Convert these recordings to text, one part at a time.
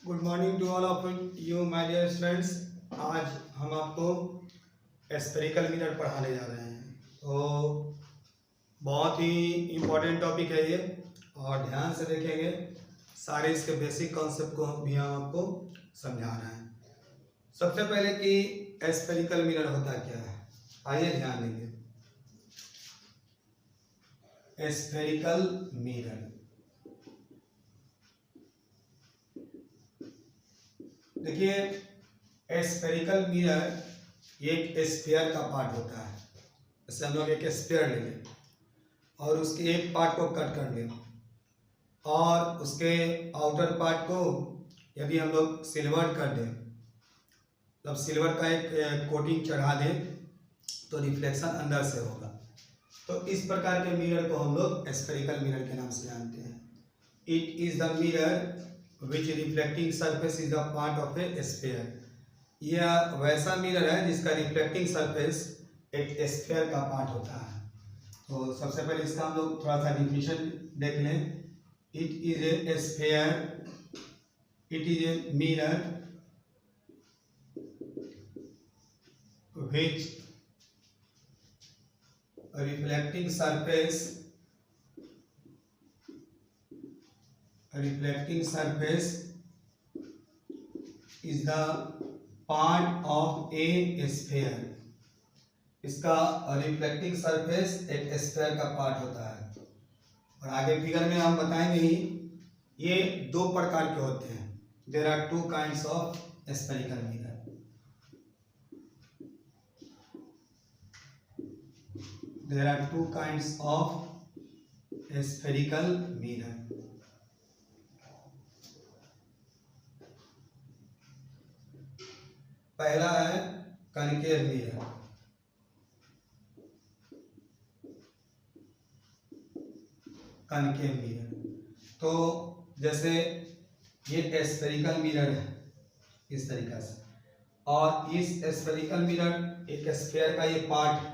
Good morning to all of you my dear friends. आज हम आपको स्फेरिकल मिरर पढ़ाने जा रहे हैं। तो बहुत ही इम्पोर्टेंट टॉपिक है ये, और ध्यान से देखेंगे। सारे इसके बेसिक कॉन्सेप्ट को भी हम आपको समझा रहे हैं। सबसे पहले कि स्फेरिकल मिरर होता क्या है, आइए ध्यान देंगे। स्फेरिकल मिरर, देखिए स्फेरिकल मिरर एक स्फीयर का पार्ट होता है। जैसे हम लोग एक स्फीयर लेंगे और उसके एक पार्ट को कट कर लें और उसके आउटर पार्ट को यदि हम लोग सिल्वर कर दें, तब सिल्वर का एक कोटिंग चढ़ा दें तो रिफ्लेक्शन अंदर से होगा। तो इस प्रकार के मिरर को हम लोग स्फेरिकल मिरर के नाम से जानते हैं। It is the mirror which reflecting surface is the part of a sphere. यह वैसा मिरर है जिसका रिफ्लेक्टिंग सरफेस एक स्फीयर का पार्ट होता है। तो सबसे पहले इसका हम लोग थोड़ा सा डिफिनेशन देख लें। It is a sphere, it is a mirror which reflecting surface is the part of a sphere। इसका रिफ्लेक्टिंग सरफेस एक स्फीयर का पार्ट होता है। और आगे फिगर में हम बताएंगे ही, ये दो प्रकार के होते हैं। There are two kinds of spherical mirror. There are two kinds of spherical mirror. पहला है कनकेव मिरर। कनकेव मिरर, तो जैसे ये स्फेरिकल मिरर है इस तरीका से, और इस स्फेरिकल मिरर एक स्फीयर का ये पार्ट,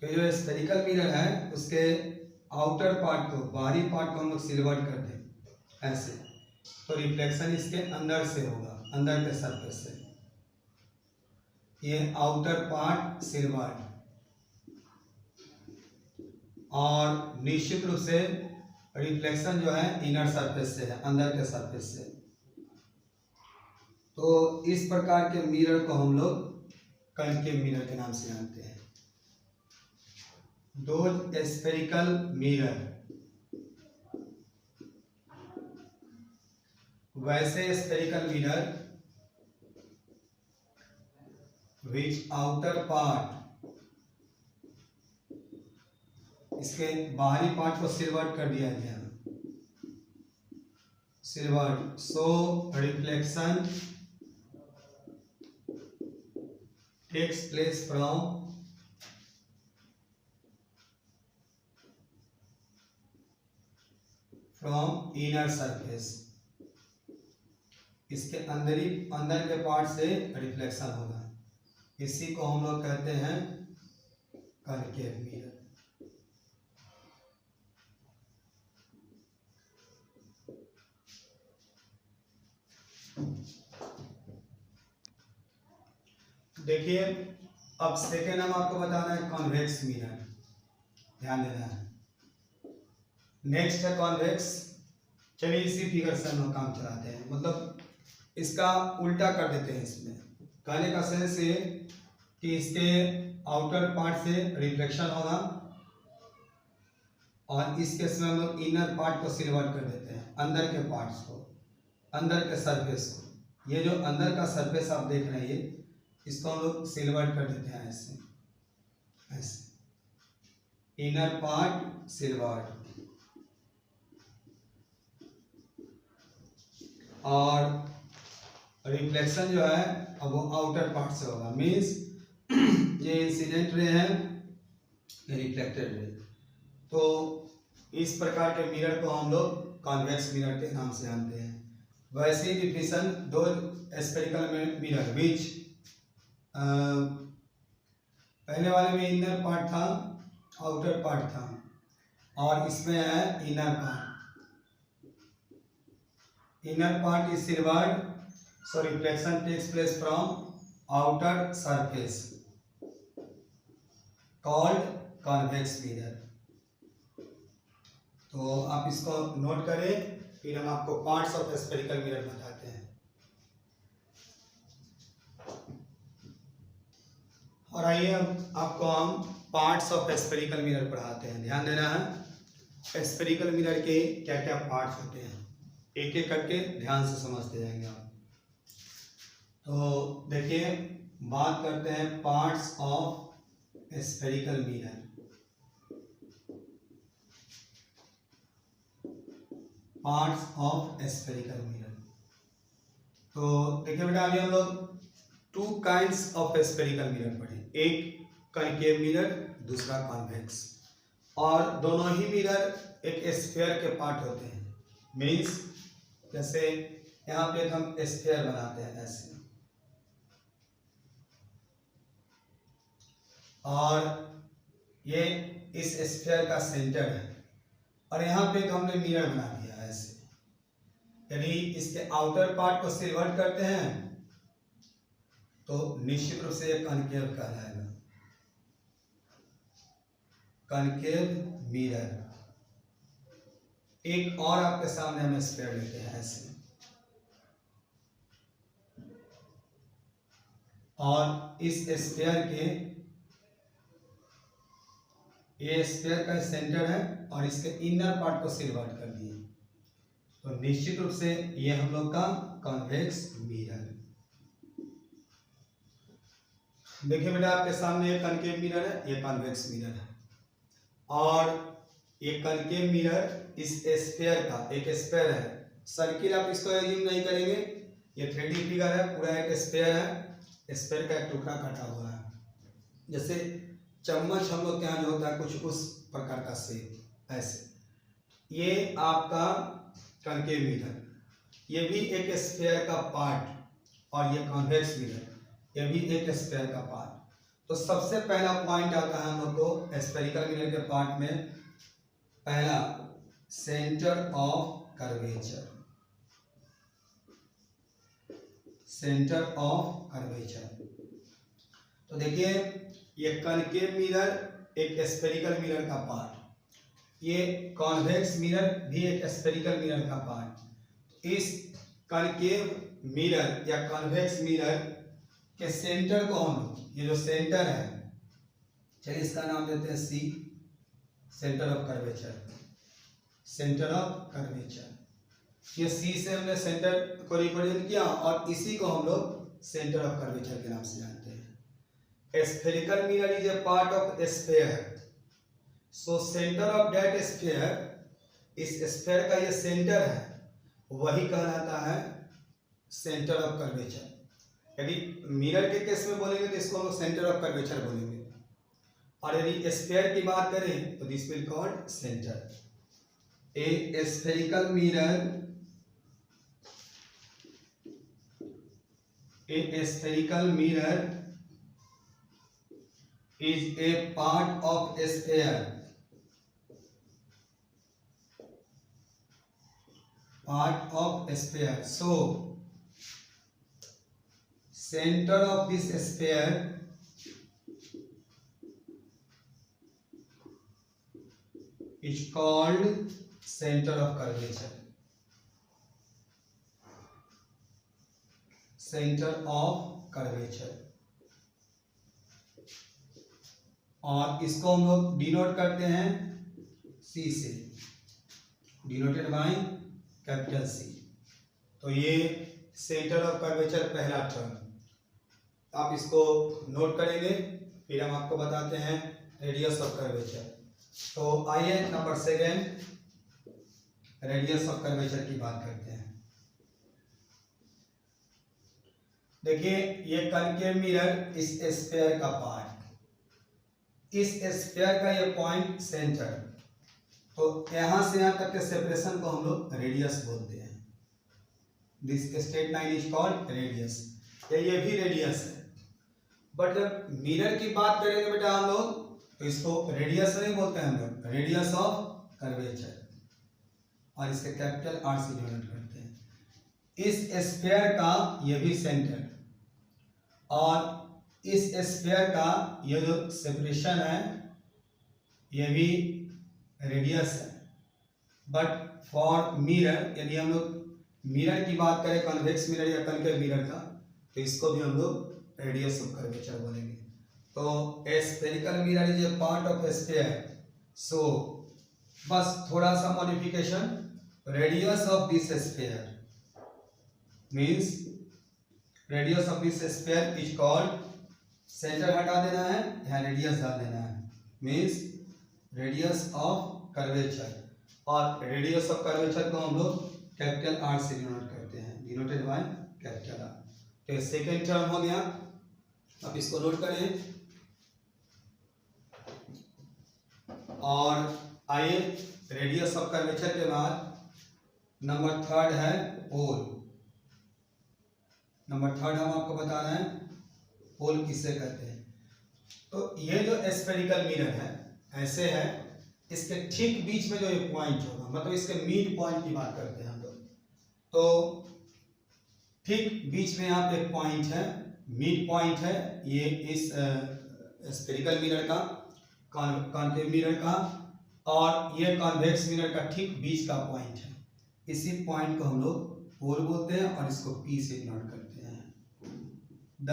तो जो स्फेरिकल मिरर है उसके आउटर पार्ट को, बाहरी पार्ट को हम लोग सिल्वर कर दें ऐसे, तो रिफ्लेक्शन इसके अंदर से होगा, अंदर के सरफेस से। ये आउटर पार्ट सिल्वर, और निश्चित रूप से रिफ्लेक्शन जो है इनर सरफेस से है, अंदर के सरफेस से। तो इस प्रकार के मिरर को हम लोग कनकेव मिरर के नाम से जानते हैं। Those spherical mirror, वैसे spherical mirror which outer part, इसके बाहरी पार्ट को सिल्वर्ड कर दिया गया, silvered, so reflection takes place from inner surface. इसके अंदर के पार्ट से रिफ्लेक्शन होगा। इसी को हम लोग कहते हैं कनकेव मिरर। देखिए अब सेकेंड हम आपको बताना है कॉन्वेक्स मिरर, ध्यान देना है। नेक्स्ट है कॉन्वेक्स। चलिए इसी फिगर से हम लोग काम चलाते हैं, मतलब इसका उल्टा कर देते हैं। इसमें कहने का सेंस ये कि इसके आउटर पार्ट से रिफ्लेक्शन होगा, और इस केस में हम लोग इनर पार्ट को सिल्वर कर देते हैं, अंदर के पार्ट्स को, अंदर के सरफेस को। ये जो अंदर का सरफेस आप देख रहे हैं, इसको हम लोग सिल्वर कर देते हैं ऐसे ऐसे, इनर पार्ट सिल्वर, और रिफ्लेक्शन जो है अब वो आउटर पार्ट से होगा। मीन्स ये इंसिडेंट रे है, ये रिफ्लेक्टेड रे। तो इस प्रकार के मिरर को हम लोग कॉन्वेक्स मिरर के नाम से जानते हैं। वैसे ही डिफिनेशन दो स्फेरिकल मिरर विच, पहले वाले में इनर पार्ट था, आउटर पार्ट था, और इसमें है inner part. inner part is silvered, so reflection takes place from outer surface called convex mirror. तो आप इसको नोट करें, फिर हम आपको पार्ट्स ऑफ स्फेरिकल मिरर बताते हैं। और आइए अब आपको हम पार्ट्स ऑफ स्फेरिकल मिरर पढ़ाते हैं। ध्यान देना है, स्फेरिकल मिरर के क्या क्या पार्ट्स होते हैं, एक एक करके ध्यान से समझते जाएंगे आप। तो देखिए, बात करते हैं parts of spherical mirror. Parts of spherical mirror. तो देखिए बेटा, अभी हम लोग to kinds of spherical mirror पढ़े, एक कनकेव मिरर, दूसरा कॉन्वेक्स। और दोनों ही मिरर एक स्फीयर के पार्ट होते हैं। मीन्स जैसे यहाँ पे हम स्फीयर बनाते हैं ऐसे, और ये इस स्फीयर का सेंटर है, और यहाँ पे हमने मिरर बना दिया है ऐसे। यदि इसके आउटर पार्ट को सिल्वर्ट करते हैं तो निश्चित रूप से ये कनकेव कहलाएगा, कनकेव मिरर। एक और आपके सामने हम स्फीयर लेते हैं ऐसे, और इस स्फीयर के, ये स्फीयर का सेंटर है और इसके इनर पार्ट को सिल्वर्ट कर दिए, तो निश्चित रूप से ये हम लोग का कॉन्वेक्स मिरर। देखिए बेटा, आपके सामने ये कनकेव मिरर है, ये कॉन्वेक्स मिरर है। और ये कनकेव मिरर इस स्फीयर का एक स्फीयर है, सर्किल आप इसको एज्यूम नहीं करेंगे, ये 3D फिगर है, पूरा एक स्फीयर है, स्फीयर का एक टुकड़ा कटा हुआ है। जैसे चम्मच हम लोग के यहाँ जो होता है कुछ उस प्रकार का शेप ऐसे। ये आपका कनकेव मिरर, ये भी एक स्फीयर का पार्ट, और ये कॉन्वेक्स मिरर, ये भी एक स्फीयर का पार्ट। तो सबसे पहला पॉइंट आता है हम लोग को स्फेरिकल मिरर के पार्ट में, पहला centre of curvature. Centre of curvature. तो देखिए, ये कनकेव मिरर एक स्फेरिकल मिरर का पार्ट, ये कॉन्वेक्स मिरर भी एक स्फेरिकल मिरर का पार्ट। इस कनकेव मिरर या कॉन्वेक्स मिरर के सेंटर को हम, ये जो सेंटर है, चलिए इसका नाम देते हैं C, centre of curvature. Centre of curvature, ये सी से हमने सेंटर को रिप्रेजेंट किया, और इसी को हम लोग सेंटर ऑफ कर्वेचर के नाम से जानते हैं। Spherical mirror is a part of sphere, so centre of that sphere, इस स्फीयर का ये सेंटर है, वही कहलाता है सेंटर ऑफ कर्वेचर। यदि मिरर के केस में बोलेंगे तो इसको हम लोग सेंटर ऑफ कर्वेचर बोलेंगे, और यदि स्फीयर की बात करें तो this will called centre. A spherical mirror, A spherical mirror is a part of a sphere, part of a sphere. So center of this sphere is called center of curvature, center of curvature। और इसको हम लोग denote करते हैं सी से, denoted by capital C. तो ये centre of curvature पहला टर्म, आप इसको नोट करेंगे, फिर हम आपको बताते हैं रेडियस ऑफ कर्वेचर। तो आइए number second, radius of curvature की बात करते हैं। देखिए, ये कनकेव मिरर इस स्फीयर का पार्ट, इस स्फीयर का ये पॉइंट सेंटर, तो यहां से यहां तक के सेपरेशन को हम लोग रेडियस बोलते हैं। This straight line is called radius, ये भी रेडियस है। बट जब मिरर की बात करेंगे बेटा हम लोग, तो इसको रेडियस नहीं बोलते हैं हम लोग, रेडियस ऑफ कर्वेचर, और इसके कैपिटल आर से डिनोट करते हैं। इस स्फीयर का ये भी सेंटर और इस स्फीयर का ये जो सेपरेशन है ये भी रेडियस है। बट फॉर मिरर, यदि हम लोग मिरर की बात करें, कॉन्वेक्स मिरर या कनकेव मिरर का, तो इसको भी हम लोग रेडियस ऑफ कर्वेचर बोलेंगे। तो a spherical mirror is a part of a sphere, so बस थोड़ा सा modification, radius of this sphere means radius of this sphere is called, centre हटा देना है, यहाँ रेडियस डाल देना है, मीन्स रेडियस ऑफ कर्वेचर। और रेडियस ऑफ कर्वेचर को हम लोग कैपिटल आर से डिनोट करते हैं, डिनोटेड बाय कैपिटल आर। तो सेकेंड टर्म हो गया, अब इसको नोट करें। और आइए रेडियस ऑफ कर्वेचर के बाद नंबर थर्ड है पोल। नंबर थर्ड हम आपको बता रहे हैं पोल किसे कहते हैं। तो ये जो स्फेरिकल मिरर है ऐसे है, इसके ठीक बीच में जो ये पॉइंट होगा, मतलब इसके मिड पॉइंट की बात करते हैं हम लोग, तो ठीक बीच में यहाँ पे एक पॉइंट है, मिड पॉइंट है ये इस स्फेरिकल मिरर का, कॉन्केव मिरर का, और ये कॉन्वेक्स मिरर का ठीक बीच का पॉइंट है। इसी पॉइंट को हम लोग पोल बोलते हैं और इसको पी से डिनोट करते हैं। द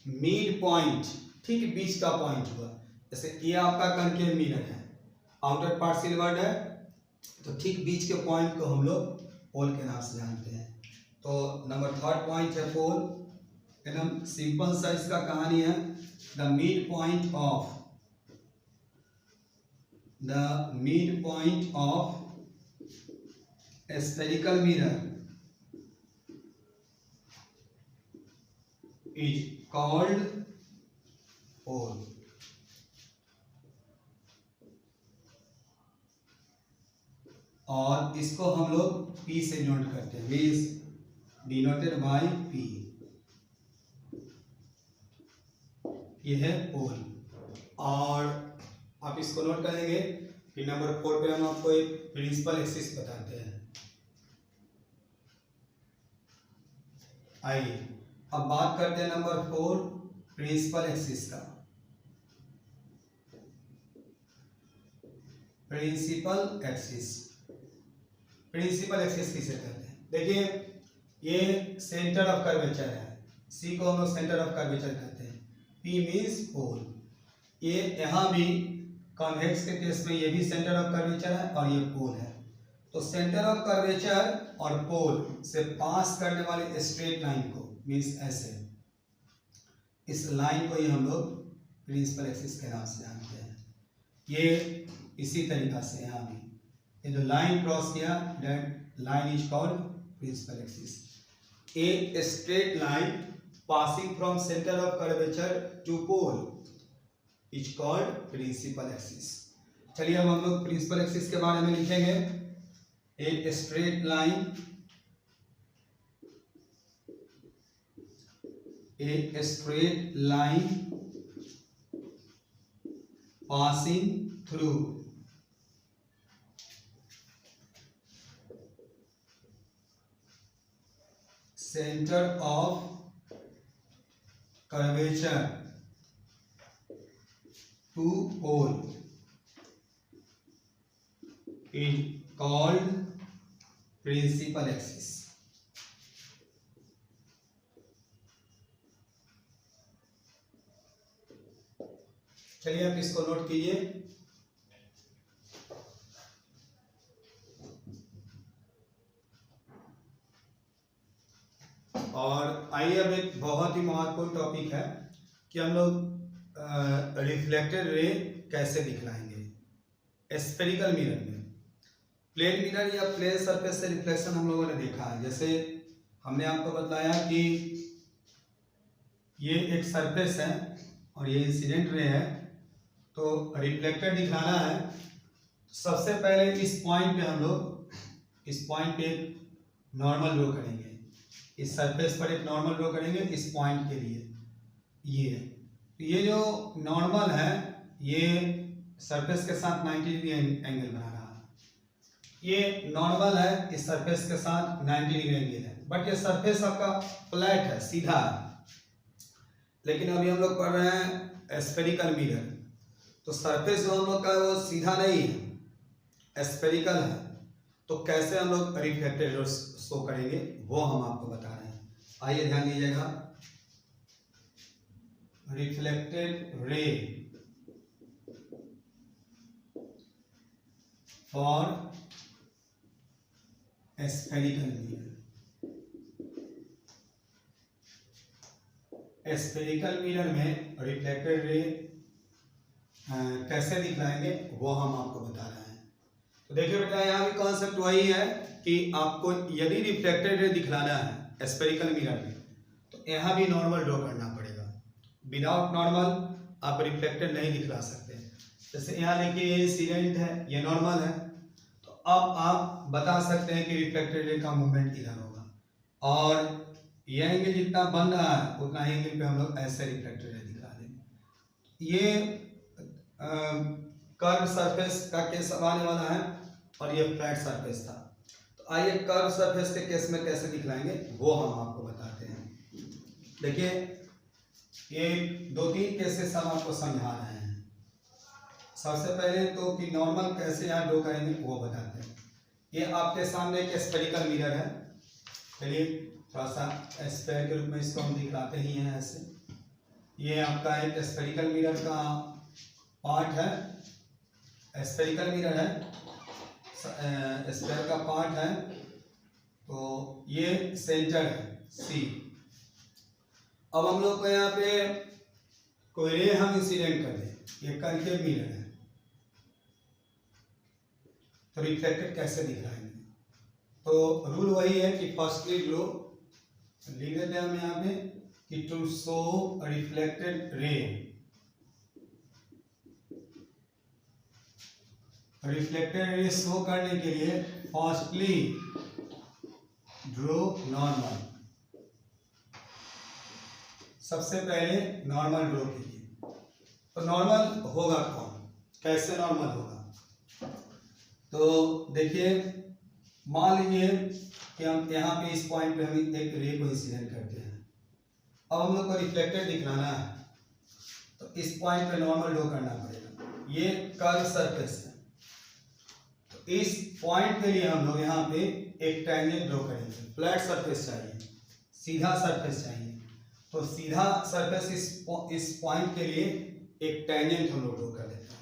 मिड पॉइंट, ठीक बीच का पॉइंट हुआ, जैसे ये आपका कॉन्केव मिरर है, आउटर पार्ट सिल्वर्ड है, तो ठीक बीच के पॉइंट को हम लोग पोल के नाम से जानते हैं। तो नंबर थर्ड पॉइंट है पोल, एकदम सिंपल सा इसका कहानी है। The mid point of, the mid point of spherical mirror is called pole. और इसको हम लोग P से डिनोट करते हैं, मीन्स डिनोटेड बाय P, ये है पोल। और आप इसको नोट करेंगे कि नंबर 4 पे हम आपको एक प्रिंसिपल एक्सिस बताते हैं। आइए अब बात करते हैं नंबर 4 प्रिंसिपल एक्सिस का। प्रिंसिपल एक्सिस, प्रिंसिपल एक्सिस किसे कहते हैं? देखिए ये सेंटर ऑफ कर्वेचर है, सी को हम लोग सेंटर ऑफ कर्वेचर कहते हैं, पी मीन्स पोल। ये यहाँ भी कॉन्वेक्स के केस में ये भी सेंटर ऑफ कर्वेचर है और ये पोल है। तो सेंटर ऑफ कर्वेचर और पोल से पास करने वाली स्ट्रेट लाइन को मीन्स ऐसे, इस लाइन को ही हम लोग प्रिंसिपल एक्सिस के नाम से जानते हैं। ये इसी तरीका से यहाँ भी ये जो लाइन क्रॉस किया, that line is called principal axis. A straight line passing from centre of curvature to pole is called principal axis. चलिए अब हम लोग प्रिंसिपल एक्सिस के बारे में लिखेंगे। एक स्ट्रेट लाइन, एक straight line passing through centre of curvature to pole is called principal axis। चलिए आप इसको नोट कीजिए। और आइए अब एक बहुत ही महत्वपूर्ण टॉपिक है कि हम लोग रिफ्लेक्टेड रे कैसे दिखलाएंगे स्फेरिकल मिरर में। प्लेन मिरर या प्लेन सरफेस से रिफ्लेक्शन हम लोगों ने देखा है, जैसे हमने आपको बताया कि ये एक सरफेस है और ये इंसिडेंट रे है, तो रिफ्लेक्टेड दिखाना है। सबसे पहले इस पॉइंट पे हम लोग इस पॉइंट पे नॉर्मल ड्रॉ करेंगे, इस सरफेस पर एक नॉर्मल ड्रॉ करेंगे इस पॉइंट के लिए। ये जो नॉर्मल है ये सरफेस के साथ 90 डिग्री एंगल बना रहा है। ये नॉर्मल है, इस सरफेस के साथ 90 डिग्री एंगल है, बट ये सरफेस आपका फ्लैट है, सीधा है। लेकिन अभी हम लोग पढ़ रहे हैं स्फेरिकल मिरर, तो सरफेस जो हम लोग का वो सीधा नहीं है, स्फेरिकल है। तो कैसे हम लोग रिफ्लेक्टेड रे शो करेंगे वो हम आपको बता रहे हैं। आइए ध्यान दीजिएगा, reflected ray for spherical mirror. Spherical mirror में रिफ्लेक्टेड रे कैसे दिखलाएंगे वो हम आपको बता रहे हैं। तो देखिए बेटा, यहाँ भी कॉन्सेप्ट वही है कि आपको यदि रिफ्लेक्टेड रे दिखलाना है स्फेरिकल मिरर में, तो यहाँ भी नॉर्मल ड्रॉ करना पड़ेगा। विदाउट नॉर्मल आप रिफ्लेक्टेड नहीं दिखला सकते। जैसे यहाँ देखिए ये इंसिडेंट है, ये नॉर्मल है, तो अब आप बता सकते हैं कि रिफ्लेक्टेड रे का मूवमेंट इधर होगा, और यह एंगल जितना बन रहा है उतना ही एंगल पे हम लोग ऐसे रिफ्लेक्टेड रे दिखा देंगे। ये कर्व सरफेस का केस आने वाला है, और ये फ्लैट सरफेस था। तो आइए कर्व सरफेस के केस में कैसे दिखलाएंगे वो हम आपको बताते हैं। देखिए, ये 2-3 केसेस हम आपको समझा रहे हैं। सबसे पहले तो कि नॉर्मल कैसे यहाँ ड्रॉ करेंगे वो बताते हैं। ये आपके सामने एक स्फेरिकल मिरर है। चलिए थोड़ा सा स्फेयर के रूप में इसको हम दिखलाते ही हैं ऐसे। ये आपका एक स्फेरिकल मिरर का पार्ट है, स्फेरिकल मिरर है, स्फेयर का पार्ट है। तो ये सेंटर है सी। अब हम लोग को यहाँ पे कोई रे हम इंसिडेंट कर दें, ये कनकेव मिरर है, तो रिफ्लेक्टेड कैसे दिखलाएंगे? तो रूल वही है कि फर्स्टली ड्रॉ, लिख देते हैं हम यहाँ पे कि to show reflected ray, reflected ray show करने के लिए फर्स्टली ड्रॉ नॉर्मल। सबसे पहले नॉर्मल ड्रॉ कीजिए। तो नॉर्मल होगा कौन, कैसे नॉर्मल होगा? तो देखिए, मान लीजिए कि हम यहाँ पे इस पॉइंट पे हम एक रे को इंसिडेंट करते हैं। अब हम लोग को रिफ्लेक्टेड दिखलाना है, तो इस पॉइंट पे नॉर्मल ड्रॉ करना पड़ेगा। ये कर्व सरफेस है, तो इस पॉइंट के लिए हम लोग यहाँ पे एक टेंजेंट ड्रॉ करेंगे। फ्लैट सरफेस चाहिए, सीधा सरफेस चाहिए, तो सीधा सरफेस इस पॉइंट के लिए एक टेंजेंट हम लोग ड्रॉ कर देते हैं।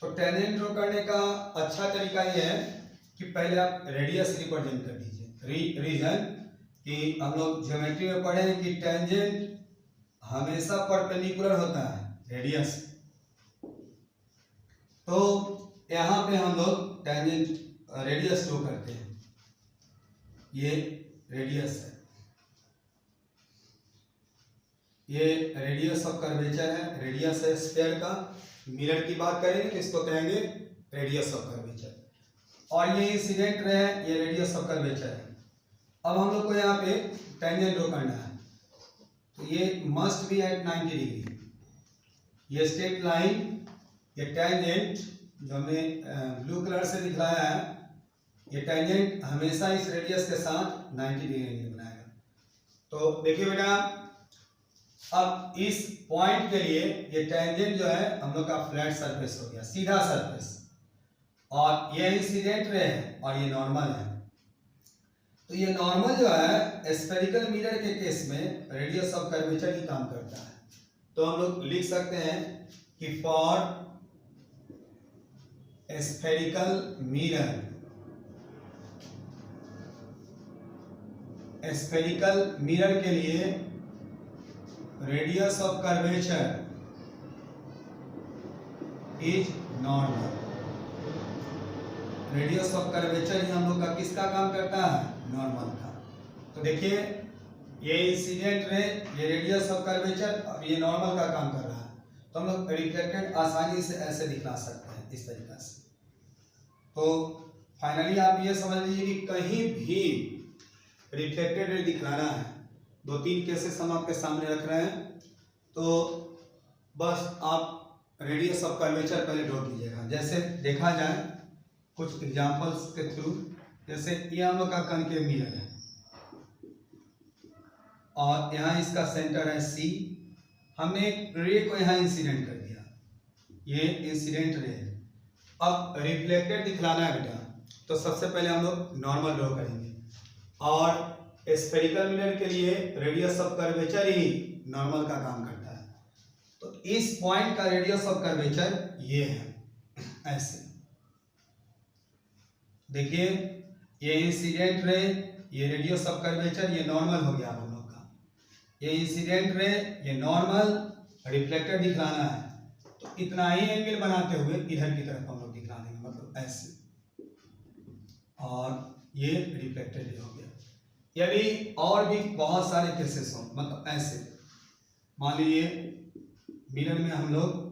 तो टेंजेंट ड्रॉ करने का अच्छा तरीका ये है कि पहले आप रेडियस रिप्रेजेंट कर दीजिए। रीजन कि हम लोग ज्योमेट्री में पढ़े हैं कि टेंजेंट हमेशा परपेंडिकुलर होता है रेडियस। तो यहाँ पे हम लोग टेंजेंट रेडियस ड्रॉ करते हैं। ये रेडियस है, ये रेडियस ऑफ कर्वेचर है, रेडियस है स्फीयर का। मिरर की बात करेंगे तो इसको कहेंगे रेडियस ऑफ कर्वेचर, और ये इंसिडेंट रे है, ये रेडियस ऑफ कर्वेचर है। अब हम लोग को यहाँ पे टेंजेंट ड्रॉ करना है, तो ये मस्ट बी एट 90 डिग्री। ये स्ट्रेट लाइन, ये टेंजेंट जो हमने ब्लू कलर से दिखलाया है, ये टेंजेंट हमेशा इस रेडियस के साथ 90 डिग्री एंगल बनाएगा। तो देखिए बेटा, अब इस पॉइंट के लिए ये टेंजेंट जो है हम लोग का फ्लैट सरफेस हो गया, सीधा सरफेस, और ये इंसिडेंट रे है और ये नॉर्मल है। तो ये नॉर्मल जो है स्फेरिकल मिरर के केस में रेडियस ऑफ कर्वेचर ही काम करता है। तो हम लोग लिख सकते हैं कि for spherical mirror, spherical mirror के लिए radius of curvature is normal. Radius of curvature ही हम लोग का किसका काम करता है? नॉर्मल का। तो देखिए, ये इंसिडेंट रे, ये रेडियस ऑफ कर्वेचर, और ये नॉर्मल का काम कर रहा है। तो हम लोग रिफ्लेक्टेड आसानी से ऐसे दिखला सकते हैं, इस तरीके से। तो फाइनली आप ये समझ लीजिए कि कहीं भी रिफ्लेक्टेड रे दिखलाना है, 2-3 केसेस हम आपके सामने रख रहे हैं। तो बस आप रेडियस ऑफ कर्वेचर पहले ड्रॉ कीजिएगा। जैसे देखा जाए कुछ एग्जांपल्स के थ्रू। जैसे ये हम लोग का कनकेव मिरर है और यहाँ इसका सेंटर है सी। हमने एक रे को यहाँ इंसिडेंट कर दिया, ये इंसिडेंट रे है। अब रिफ्लेक्टेड दिखलाना है बेटा, तो सबसे पहले हम लोग नॉर्मल ड्रॉ करेंगे और स्फेरिकल मिरर के लिए radius of curvature he normal का काम करता है। तो इस पॉइंट का रेडियस ऑफ कर्वेचर ये है, ऐसे देखिए, ये इंसिडेंट रे, ये रेडियस ऑफ कर्वेचर, ये नॉर्मल हो गया हम लोग का। ये इंसिडेंट रे, ये नॉर्मल, रिफ्लेक्टेड दिखलाना है तो इतना ही एंगल बनाते हुए इधर की तरफ हम लोग दिखला देंगे, मतलब ऐसे, और ये रिफ्लेक्टेड हो गया। यदि और भी बहुत सारे केसेस हो, मतलब ऐसे मान लीजिए मिरर में हम लोग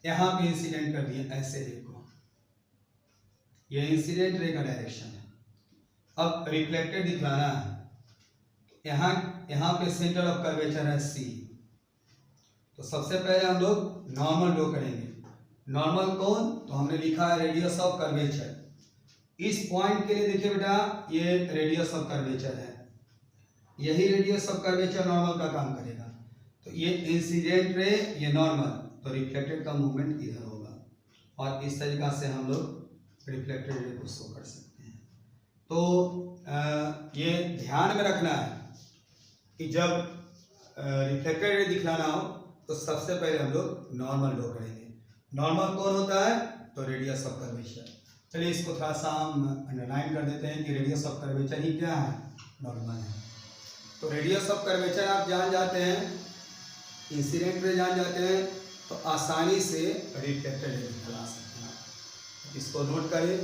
यहाँ पे इंसिडेंट कर दिए ऐसे रे को, ये इंसिडेंट रे का डायरेक्शन है। अब रिफ्लेक्टेड दिखलाना है, यहाँ पे सेंटर ऑफ कर्वेचर है सी, तो सबसे पहले हम लोग नॉर्मल ड्रॉ करेंगे। नॉर्मल कौन, तो हमने लिखा है रेडियस ऑफ कर्वेचर। इस पॉइंट के लिए देखिए बेटा, ये रेडियस ऑफ कर्वेचर है, यही रेडियस ऑफ कर्वेचर नॉर्मल का काम करेगा। तो ये इंसिडेंट रे, ये नॉर्मल, तो रिफ्लेक्टेड का मूवमेंट इधर होगा और इस तरीका से हम लोग रिफ्लेक्टेड रे को शो कर सकते हैं। तो ये ध्यान में रखना है कि जब रिफ्लेक्टेड रे दिखलाना हो तो सबसे पहले हम लोग नॉर्मल ड्रॉ करेंगे। नॉर्मल कौन होता है, तो रेडियस ऑफ कर्वेचर। चलिए इसको थोड़ा सा हम अंडरलाइन कर देते हैं कि रेडियस ऑफ कर्वेचर ही क्या है, नॉर्मल है। तो रेडियस ऑफ कर्वेचर आप जान जाते हैं, इंसिडेंट रे जान जाते हैं, तो आसानी से रिफ्लेक्टेड रे निकला सकते हैं। इसको नोट करें,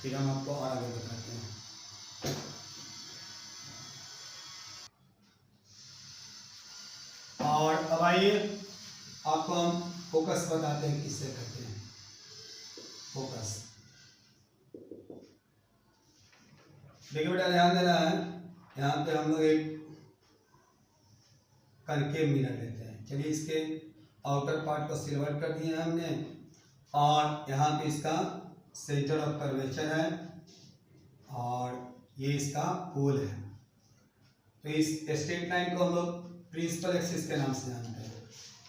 फिर हम आपको और आगे बताते हैं। और अब आइए आपको हम फोकस बताते हैं, किससे करते हैं फोकस। देखिए बेटा, ध्यान देना है, यहाँ पे हम लोग एक कनकेव मिरर लेते हैं। चलिए इसके आउटर पार्ट को सिल्वर कर दिए हैं हमने और यहाँ पे इसका सेंटर ऑफ कर्वेचर है और ये इसका पोल है। तो इस स्ट्रेट लाइन को हम लोग प्रिंसिपल एक्सिस के नाम से जानते हैं।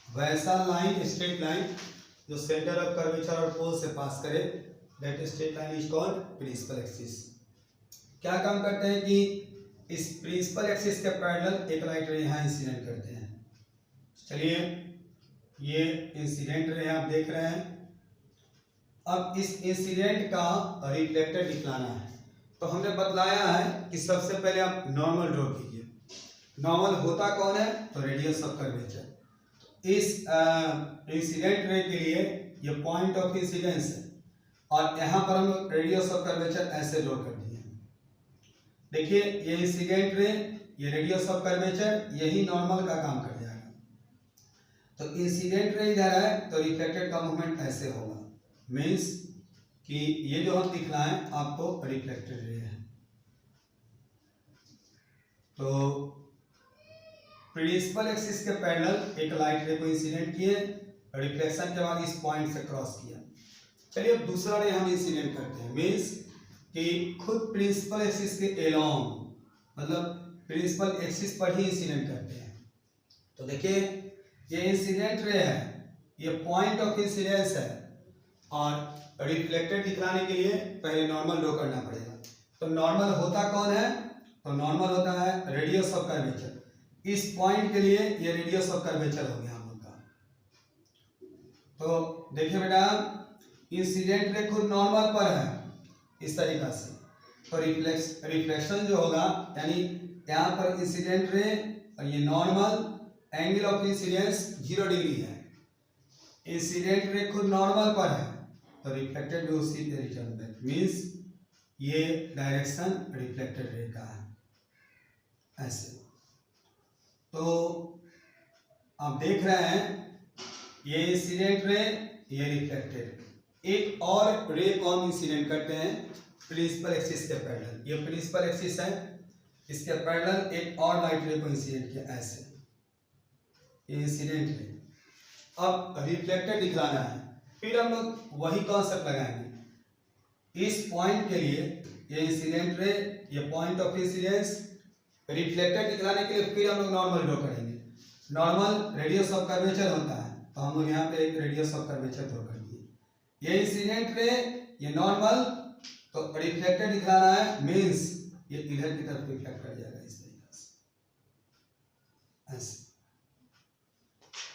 वैसा लाइन, स्ट्रेट लाइन जो सेंटर ऑफ कर्वेचर और पोल से पास करे, that straight line is called principal axis. क्या काम करते हैं कि इस प्रिंसिपल एक्सिस के पैरेलल एक लाइट रे यहाँ इंसिडेंट करते हैं। चलिए, ये इंसिडेंट रे आप देख रहे हैं। अब इस इंसिडेंट का रिफ्लेक्टेड दिखलाना है, तो हमने बतलाया है कि सबसे पहले आप नॉर्मल ड्रॉ कीजिए। नॉर्मल होता कौन है, तो रेडियस ऑफ कर्वेचर। इस इंसिडेंट रे के लिए ये पॉइंट ऑफ इंसिडेंस है और यहाँ पर हम रेडियस ऑफ कर्वेचर ऐसे ड्रॉ कर दिए। देखिए, ये इंसिडेंट रे, ये रेडियस ऑफ कर्वेचर, यही नॉर्मल का काम कर जाएगा। तो इंसिडेंट रे इधर है तो रिफ्लेक्टेड का मूवमेंट ऐसे होगा, मीन्स कि ये जो हम दिखलाएं आपको रिफ्लेक्टेड रे है। तो प्रिंसिपल एक्सिस के पैरेलल एक लाइट रे को इंसिडेंट किए, रिफ्लेक्शन के बाद इस पॉइंट से क्रॉस किया। चलिए अब दूसरा रे हम इंसिडेंट करते हैं, मीन्स कि खुद प्रिंसिपल एक्सिस के एलोंग, मतलब प्रिंसिपल एक्सिस पर ही इंसिडेंट करते हैं। तो देखिए, ये इंसिडेंट रे है, ये पॉइंट ऑफ इंसिडेंस है और रिफ्लेक्टेड दिखलाने के लिए पहले नॉर्मल ड्रॉ करना पड़ेगा। तो नॉर्मल होता कौन है, तो नॉर्मल होता है रेडियस ऑफ कर्वेचर। इस पॉइंट के लिए ये रेडियस ऑफ कर्वेचर हो गया हम लोग का। तो देखिए बेटा, इंसिडेंट रे खुद नॉर्मल पर है इस तरीका से, तो रिफ्लेक्शन जो होगा, यानी यहाँ पर इंसिडेंट रे और ये normal, angle of incidence 0 degree है। इंसिडेंट रे खुद नॉर्मल पर है तो रिफ्लेक्टेड भी उसी पे रिटर्न बैक, मीन्स ये डायरेक्शन रिफ्लेक्टेड रे का है ऐसे। तो आप देख रहे हैं, ये इंसिडेंट रे, ये रिफ्लेक्टेड। एक और रे को हम इंसिडेंट करते हैं प्रिंसिपल एक्सिस के पैरेलल। ये प्रिंसिपल एक्सिस है, इसके पैरेलल एक और लाइट रे को इंसिडेंट किया ऐसे, ये इंसिडेंट रे। अब रिफ्लेक्टेड दिखलाना है, फिर हम लोग वही कॉन्सेप्ट लगाएंगे। इस पॉइंट के लिए ये इंसिडेंट रे, ये पॉइंट ऑफ इंसिडेंस, रिफ्लेक्टेड दिखलाने के लिए फिर हम लोग नॉर्मल ड्रॉ करेंगे। नॉर्मल रेडियस ऑफ कर्वेचर होता है, तो हम लोग यहाँ पे एक रेडियस ऑफ कर्वेचर ड्रॉ कर दिए। ये इंसिडेंट रे, ये नॉर्मल, तो रिफ्लेक्टेड दिखलाना है, मींस ये इधर की तरफ रिफ्लेक्ट कर जाएगा इस तरीके से ऐसे।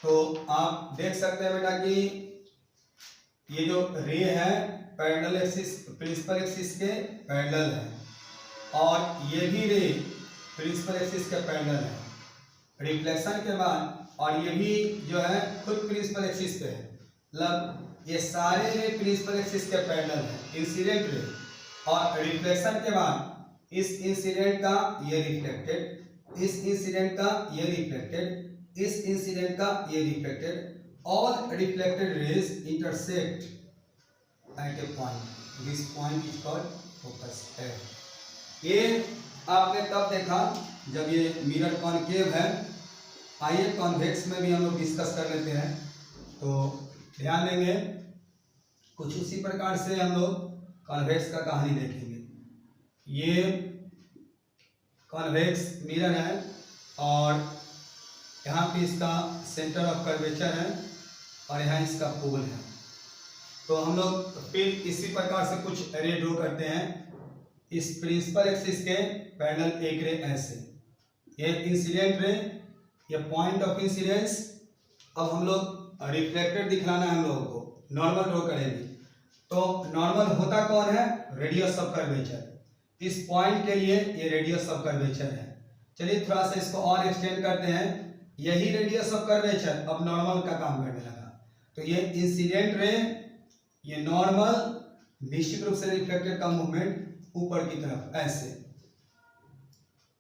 तो आप देख सकते हैं बेटा कि ये जो रे है पैरेलल एक्सिस, प्रिंसिपल एक्सिस के पैरेलल है, और ये भी रे प्रिंसिपल एक्सिस के पैरेलल है रिफ्लेक्शन के बाद, और ये भी जो है खुद प्रिंसिपल एक्सिस पे है। मतलब ये सारे रे प्रिंसिपल एक्सिस के पैरेलल है, इंसिडेंट रे, और रिफ्लेक्शन के बाद इस इंसिडेंट का ये रिफ्लेक्टेड, इस इंसिडेंट का ये रिफ्लेक्टेड, इस इंसिडेंट का ये reflected, all reflected rays intersect at a point. This point is called focus है। ये आपने तब देखा जब ये मिरर कॉनकेव है। आइए कॉन्वेक्स में भी हम लोग डिस्कस कर लेते हैं, तो ध्यान देंगे कुछ उसी प्रकार से हम लोग कॉन्वेक्स का कहानी देखेंगे। ये कॉन्वेक्स मिरर है और यहाँ पे इसका सेंटर ऑफ कर्वेचर है और यहाँ इसका पोल है। तो हम लोग फिर इसी प्रकार से कुछ रे ड्रॉ करते हैं। इस प्रिंसिपल एक्सिस के पैरेलल एक रे ऐसे, ये इंसिडेंट रे, ये पॉइंट ऑफ इंसिडेंस। अब हम लोग रिफ्लेक्टेड दिखलाना है हम लोगों को, नॉर्मल ड्रॉ करेंगे। तो नॉर्मल होता कौन है? Radius of curvature. इस पॉइंट के लिए ये रेडियस ऑफ कर्वेचर है। चलिए थोड़ा सा इसको और एक्सटेंड करते हैं। यही रेडियस ऑफ कर्वेचर अब नॉर्मल का काम करने लगा। तो ये इंसिडेंट रे, ये नॉर्मल, निश्चित रूप से रिफ्लेक्टेड का मूवमेंट ऊपर की तरफ ऐसे,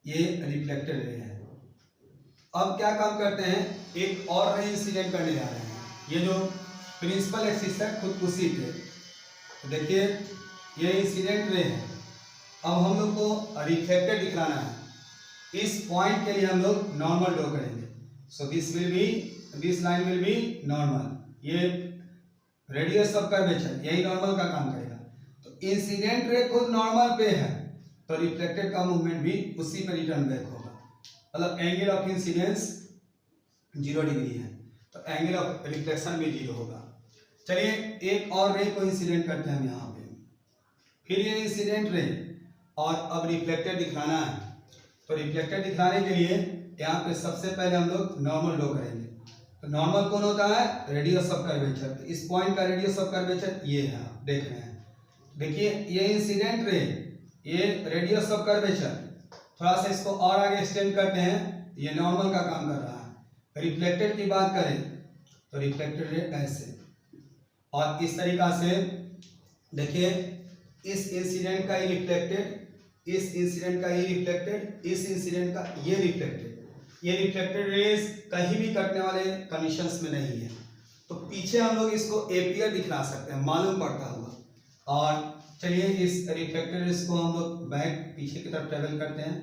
ये रिफ्लेक्टेड रे है। अब क्या काम करते हैं, एक और रे इंसिडेंट करने जा रहे हैं। ये जो प्रिंसिपल एक्सिस है खुद उसी पे, तो देखिए ये इंसिडेंट रे है। अब हम लोग को रिफ्लेक्टेड दिखलाना है। इस पॉइंट के लिए हम लोग नॉर्मल ड्रॉ करेंगे। So this will be, this line will be normal. ये रेडियस ऑफ कर्वेचर, यही नॉर्मल का काम करेगा। तो इंसिडेंट रे खुद नॉर्मल पे है, तो रिफ्लेक्टेड का मूवमेंट भी उसी पे रिटर्न बैक होगा। मतलब एंगल ऑफ इंसिडेंस 0 डिग्री है, तो एंगल ऑफ रिफ्लेक्शन भी 0 होगा। चलिए एक और रे को इंसिडेंट करते हैं हम यहाँ पे। फिर ये इंसिडेंट रे और अब रिफ्लेक्टेड दिखाना है। तो रिफ्लेक्टेड दिखाने के लिए यहाँ पे सबसे पहले हम लोग नॉर्मल ड्रॉ करेंगे। तो नॉर्मल कौन होता है? Radius of curvature. तो इस पॉइंट का रेडियस ऑफ कर्वेचर ये है, आप देख रहे हैं। देखिए ये इंसिडेंट रे, ये रेडियस ऑफ कर्वेचर। थोड़ा सा इसको और आगे एक्सटेंड करते हैं, ये नॉर्मल का काम कर रहा है। रिफ्लेक्टेड की बात करें तो रिफ्लेक्टेड रे ऐसे, और इस तरीका से देखिए इस इंसिडेंट का ये रिफ्लेक्टेड, इस इंसिडेंट का ये रिफ्लेक्टेड, इस इंसिडेंट का ये रिफ्लेक्टेड। ये रिफ्लेक्टेड रेज कहीं भी कटने वाले कंडीशंस में नहीं है, तो पीछे हम लोग इसको एपियर दिखला सकते हैं, मालूम पड़ता हुआ। और चलिए इस रिफ्लेक्टेड रेज को हम लोग बैक पीछे की तरफ ट्रेवल करते हैं,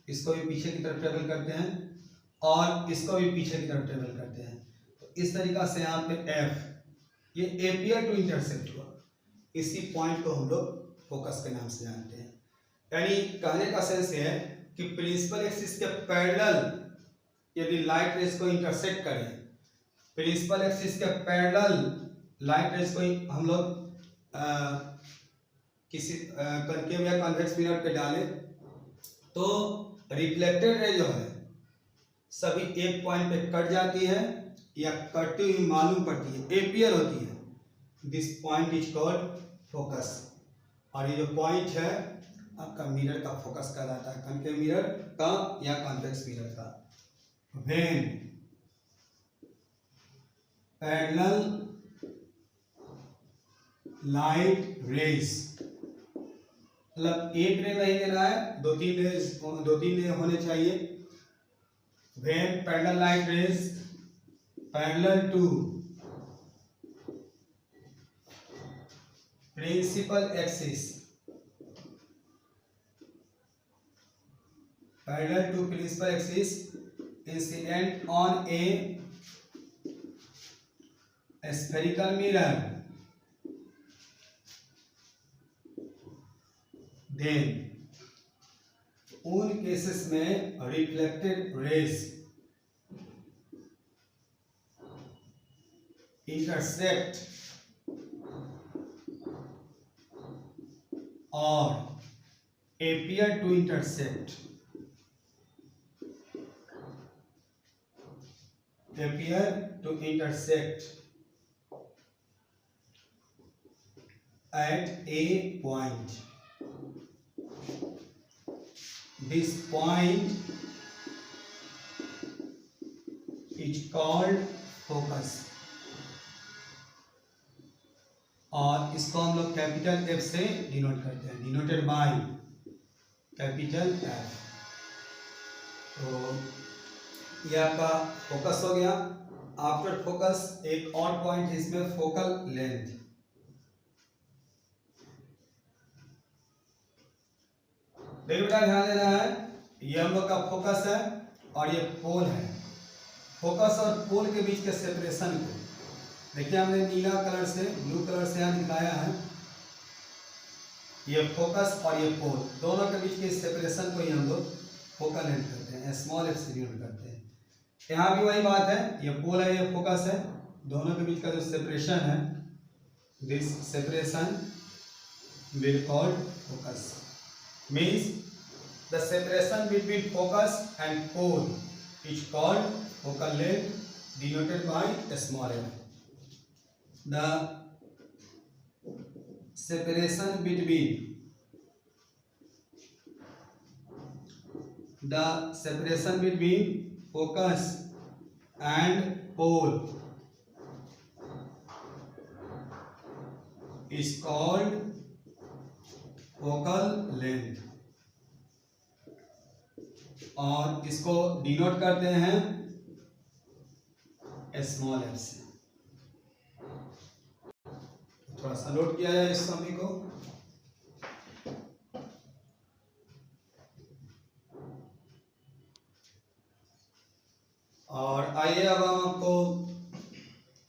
इसको भी पीछे की तरफ ट्रेवल करते हैं, और इसको भी पीछे की तरफ ट्रेवल करते हैं। तो इस तरीका से यहाँ पे एफ, ये एपियर टू इंटरसेक्ट हुआ। इसी पॉइंट को हम लोग फोकस के नाम से जानते हैं। यानी कहने का सेंस है कि प्रिंसिपल एक्सिस के पैरेलल यदि लाइट रेज को इंटरसेक्ट करें, प्रिंसिपल एक्सिस के पैरेलल लाइट रेज को हम लोग किसी कनकेव या कॉन्वेक्स मिरर पे डालें, तो रिफ्लेक्टेड रे जो है सभी एक पॉइंट पे कट जाती है या कटती हुई मालूम पड़ती है, एपियर होती है। This point is called focus. और ये जो पॉइंट है आपका मिरर का फोकस कहलाता है, कनकेव मिरर का या कॉन्वेक्स मिरर का। When parallel light rays, मतलब एक रे नहीं देना है, दो तीन रे होने चाहिए। When parallel light rays parallel to principal axis, parallel to principal axis incident on a spherical mirror then उन केसेस में reflected rays intersect or appear to intersect at a point. This point is called focus, और इसको हम लोग capital F से denote करते हैं, denoted by capital F. तो यह आपका फोकस हो गया। आफ्टर फोकस एक और पॉइंट है इसमें, फोकल लेंथ। देखिए बेटा ध्यान देना है, ये हम लोग का फोकस है और ये पोल है। फोकस और पोल के बीच के सेपरेशन को देखिए हमने नीला कलर से, ब्लू कलर से यहाँ दिखाया है। ये फोकस और ये पोल दोनों के बीच के सेपरेशन को ही हम लोग फोकल लेंथ करते हैं, स्मॉल एफ से डिनोट करते हैं। यहाँ भी वही बात है, ये पोल है ये फोकस है, दोनों के बीच का जो सेपरेशन है, this separation will called focus. Means the separation between focus and pole is called focal length, denoted by small f. The separation between focus and pole is called focal length, और इसको denote करते हैं small F से। थोड़ा सा note किया जाए इस सभी को। और आइए अब हम आपको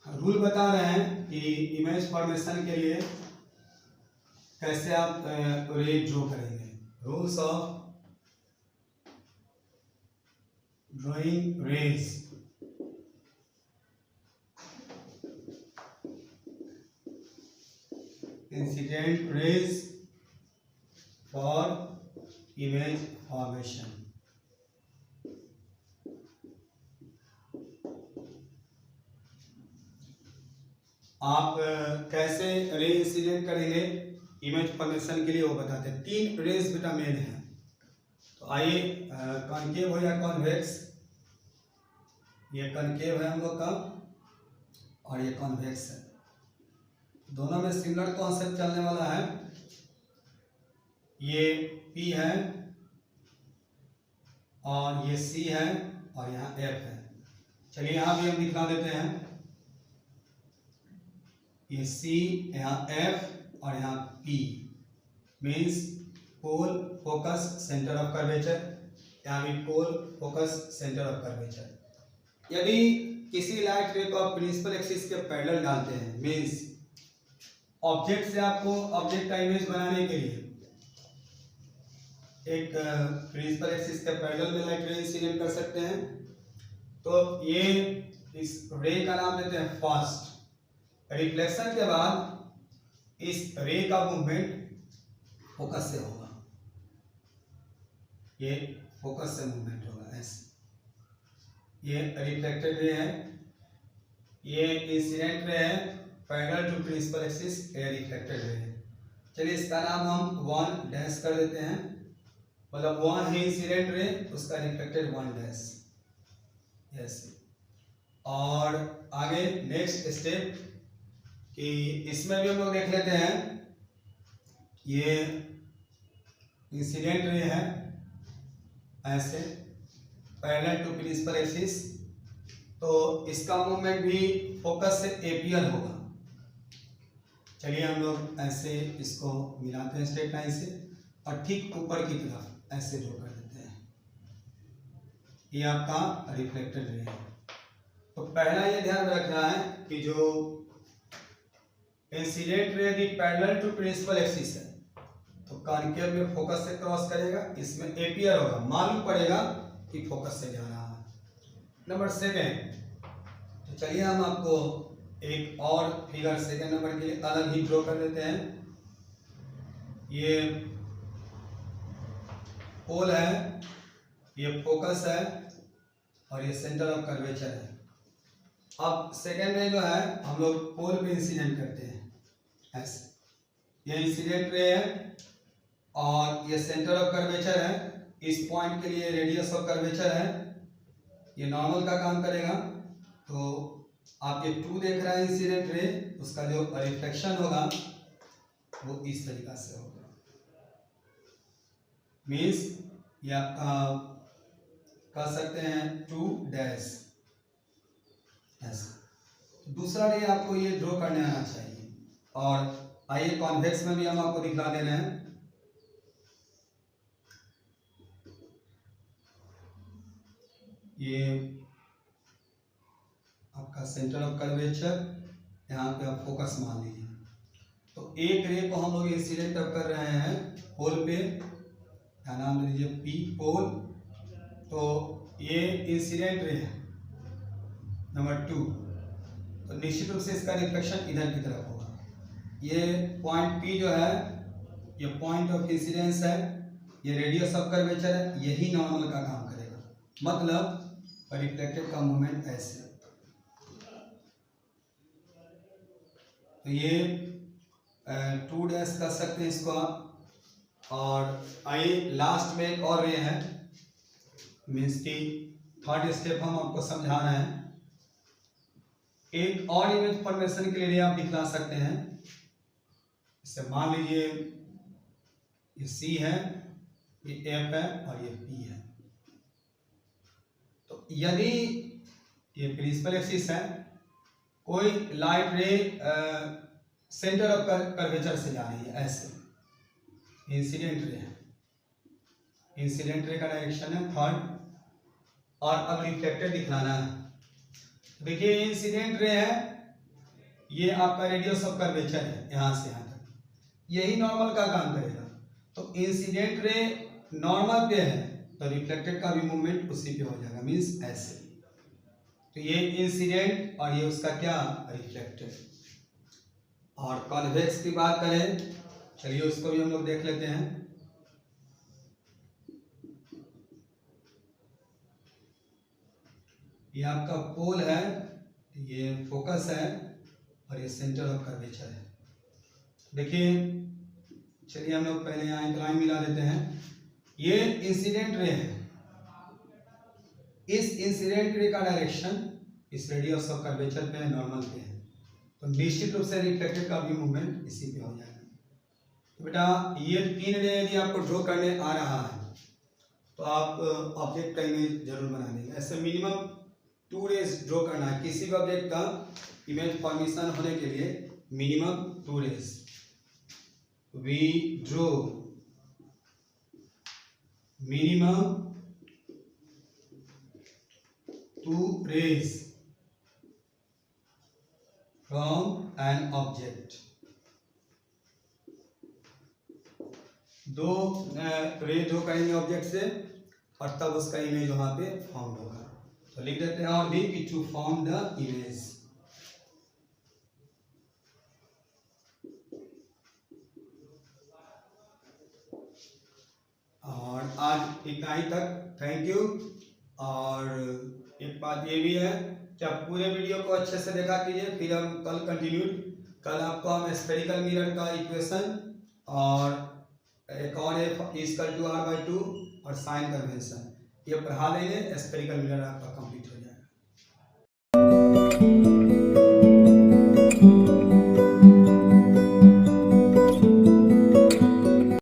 रूल बता रहे हैं कि इमेज फॉर्मेशन के लिए कैसे आप रे ड्रॉ करेंगे। Rules of drawing rays. Incident rays for image formation. आप कैसे रे इंसिडेंट करेंगे इमेज फॉर्मेशन के लिए वो बताते हैं। 3 रेज बेटा मेन है, तो आइए कॉनकेव हो या कॉन्वेक्स। ये कॉनकेव है हम लोग का और ये कॉन्वेक्स है, दोनों में सिमिलर कॉन्सेप्ट चलने वाला है। ये P है और ये C है और यहाँ F है। चलिए यहाँ भी हम दिखा देते हैं, ये C, यहाँ F और यहाँ P means pole, focus, centre of curvature. यहाँ भी pole, focus, centre of curvature. यदि किसी लाइट रे को आप प्रिंसिपल एक्सिस के पैरेलल डालते हैं, मीन्स ऑब्जेक्ट से आपको ऑब्जेक्ट का इमेज बनाने के लिए एक प्रिंसिपल एक्सिस के पैरेलल में लाइट रे इंसिडेंट कर सकते हैं, तो ये इस रे का नाम देते हैं फास्ट। रिफ्लेक्शन के बाद इस रे का मूवमेंट फोकस से होगा, ये फोकस से मूवमेंट होगा ऐसे। ये रिफ्लेक्टेड रे है, ये इंसिडेंट रे है पैरेलल टू प्रिंसिपल एक्सिस, ये रिफ्लेक्टेड रे है। चलिए इसका नाम हम 1 डैश कर देते हैं, मतलब 1 है इंसिडेंट रे, उसका रिफ्लेक्टेड 1 डैश। यस, और आगे नेक्स्ट स्टेप कि इसमें भी हम लोग देख लेते हैं। ये इंसिडेंट रे है ऐसे पैरेलल टू प्रिंसिपल एक्सिस, तो इसका मूवमेंट भी फोकस से एपियर होगा। चलिए हम लोग ऐसे इसको मिलाते हैं स्ट्रेट लाइन से और ठीक ऊपर की तरफ ऐसे ड्रॉ कर देते हैं। ये आपका रिफ्लेक्टेड रे है। तो पहला ये ध्यान रखना है कि जो इंसिडेंट रे दी पैरेलल टू प्रिंसिपल एक्सिस है, तो कॉनकेव में फोकस से क्रॉस करेगा, इसमें एपियर होगा, मालूम पड़ेगा कि फोकस से जा रहा है। नंबर सेकेंड, तो चलिए हम आपको एक और फिगर सेकेंड नंबर के लिए अलग ही ड्रॉ कर देते हैं। ये पोल है, ये फोकस है और ये सेंटर ऑफ कर्वेचर है। अब सेकेंड में जो है हम लोग पोल पे इंसिडेंट करते हैं ऐसे, ये इंसिडेंट रे है और ये सेंटर ऑफ कर्वेचर है। इस पॉइंट के लिए रेडियस ऑफ कर्वेचर है, ये नॉर्मल का काम करेगा। तो आप ये 2 देख रहे हैं इंसिडेंट रे, उसका जो रिफ्लेक्शन होगा वो इस तरीका से होगा, मीन्स या कह सकते हैं 2 डैश ऐसा। दूसरा रे आपको ये ड्रॉ करने आना चाहिए। और आइए कॉन्वेक्स में भी हम आपको दिखला दे रहे हैं। ये आपका सेंटर ऑफ कर्वेचर, यहाँ पे आप फोकस मान लीजिए। तो एक रे को हम लोग इंसिडेंट अब कर रहे हैं पोल पे, क्या नाम ले लीजिए पी पोल। तो ये इंसिडेंट रे है नंबर 2, तो निश्चित रूप से इसका रिफ्लेक्शन इधर की तरफ होगा। ये पॉइंट पी जो है ये पॉइंट ऑफ इंसिडेंस है, ये रेडियस ऑफ कर्वेचर है, यही नॉर्मल का काम करेगा। मतलब रिफ्लेक्टेड का मूवमेंट ऐसे। तो ये 2 डैश कर सकते हैं इसको आप। और आइए लास्ट में एक और रे है, मीन्स की थर्ड स्टेप हम आपको समझा रहे हैं। एक और इमेज फॉर्मेशन के लिए आप दिखला सकते हैं। इसे मान लीजिए ये सी है, ये एफ है और ये पी है। तो यदि ये प्रिंसिपल एक्सिस है, कोई लाइट रे सेंटर ऑफ कर्वेचर से जा रही है ऐसे, इंसिडेंट रे है, इंसिडेंट रे का डायरेक्शन है थर्ड, और अब रिफ्लेक्टेड दिखलाना है। देखिए इंसिडेंट रे है, ये आपका रेडियस ऑफ कर्वेचर है यहाँ से यहाँ तक, यही नॉर्मल का काम करेगा। तो इंसिडेंट रे नॉर्मल पे है तो रिफ्लेक्टेड का भी मूवमेंट उसी पे हो जाएगा, मीन्स ऐसे। तो ये इंसिडेंट और ये उसका क्या रिफ्लेक्टेड। और कॉन्वेक्स की बात करें, चलिए उसको भी हम लोग देख लेते हैं। ये आपका पोल है, ये फोकस है और ये सेंटर ऑफ कर्वेचर है। देखिए चलिए हम लोग पहले यहाँ इंक्लाइन मिला देते हैं। ये इंसिडेंट रे है, इस इंसिडेंट रे का डायरेक्शन इस रेडियस ऑफ कर्वेचर पे है, नॉर्मल पे है। तो निश्चित रूप से रिफ्लेक्टेड का भी मूवमेंट इसी पे हो जाएगा। तो बेटा ये 3 रे यदि आपको ड्रॉ करने आ रहा है तो आप ऑब्जेक्ट का इमेज जरूर बना देंगे। ऐसे मिनिमम 2 रेज ड्रॉ करना है, किसी भी ऑब्जेक्ट का इमेज फॉर्मेशन होने के लिए minimum 2 rays. We draw minimum 2 rays from an object। 2 रे ड्रॉ करेंगे ऑब्जेक्ट से और तब उसका इमेज वहां पे फॉर्म होगा। तो लिख देते हैं और भी कि टू फॉर्म द इमेज। और आज इतना ही तक, थैंक यू। और एक बात ये भी है कि आप पूरे वीडियो को अच्छे से देखा कीजिए, फिर हम कल कंटिन्यू, कल आपको हम स्फेरिकल मिरर का इक्वेशन और एक और इक्वल टू r/2 और साइन कन्वेंशन ये पढ़ा देंगे। स्फेरिकल मिरर आपका कंप्लीट हो